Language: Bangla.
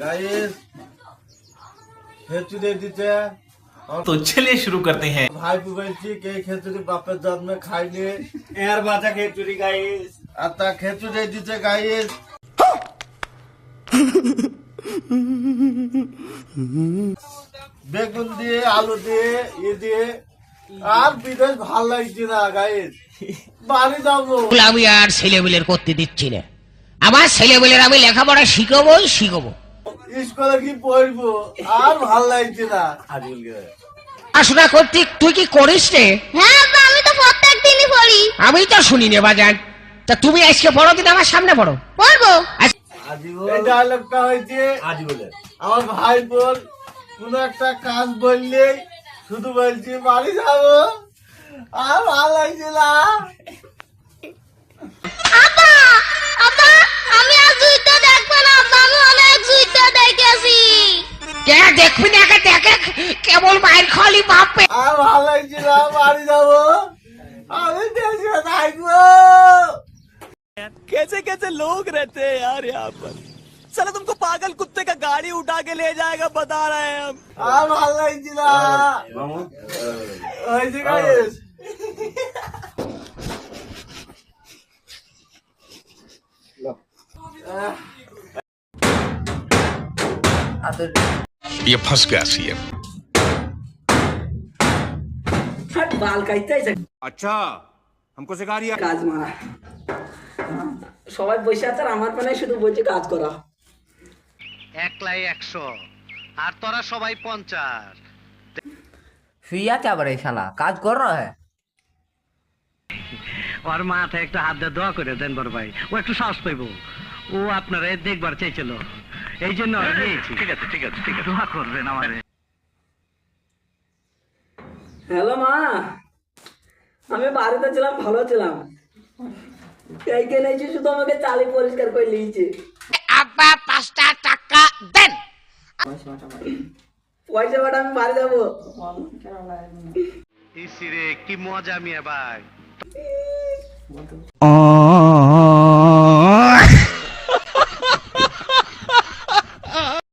गाइस खेचुड़ी दीते तो चलिए शुरू करते हैं। भाई बुबैलची के खेचुड़ी बापेर जात में खाइले यार बाजा खेचुड़ी गाइस आता खेचुड़ी दीते गाइस বেগুন দিয়ে আলু দিয়ে দিয়ে আর বিদেশ ভাল লাগছে না গাইস বাড়ি যাবো আমি আর ছেলেবেলের করতে দিচ্ছি না আমার ছেলেবেলের আমি লেখাপড়া শিখাবোই শিখাবো স্কুলে কি পড়বো আর ভাল লাগছে না আজুল পড়াশোনা করতে তুই কি করিস রে? হ্যাঁ আব্বা, আমি তো প্রত্যেক দিনই পড়ি। আমি তো শুনি নে বাজান। তা তুমি আজকে পড়ো দিন আমার সামনে পড়ো। পড়বো। এই ডায়লগটা হয়েছে आज बोले আমার ভাই বোন কোন একটা কাজ বললেই শুধু বলছি বাড়ি যাবো আর ভাল লাগছে না। আব্বা আব্বা, আমি আর যুদ্ধ দেখবো না আব্বা, আমি অনেক যুদ্ধ দেখেছি। কে দেখবি না কে দেখে কেবল মায়ের খালি বাপে। আর ভাল লাগছে না বাড়ি যাবো আমি দেশে থাকবো। कैसे कैसे लोग रहते हैं यार यहाँ पर। साला तुमको पागल कुत्ते का गाड़ी उठा के ले जाएगा बता रहे हैं हम। আর ভাল লাগছে না হয়েছে গাইস ये फंस गया सीएम। बाल काटते अच्छा हमको सिखा रही है কাজ মারা সবাই বসে আছে আর আমার মানে শুধু বলছে কাজ করা একলাই 100 আর তোরা সবাই 50। सुइया क्या बड़े शाला काज कर रहा है ওর মাথায় একটু হাত দিয়ে দোয়া করে দেন বড় ভাই, ও একটু সাহস পাইব। ও আপনারা দেখবার চাইছিল, এই জন্য নিয়েছি। ঠিক আছে ঠিক আছে ঠিক আছে, দোয়া করবেন আমারে। হ্যালো মা, আমি বাড়িতে ছিলাম, ভালো ছিলাম। এইখানে এসে শুধু আমাকে চালি পরিষ্কার করে নিয়েছে। আব্বা 5টা টাকা দেন। পয়সা বাটা আমি বাড়ি যাবো। ইসিরে কি মজা মিয়া ভাই।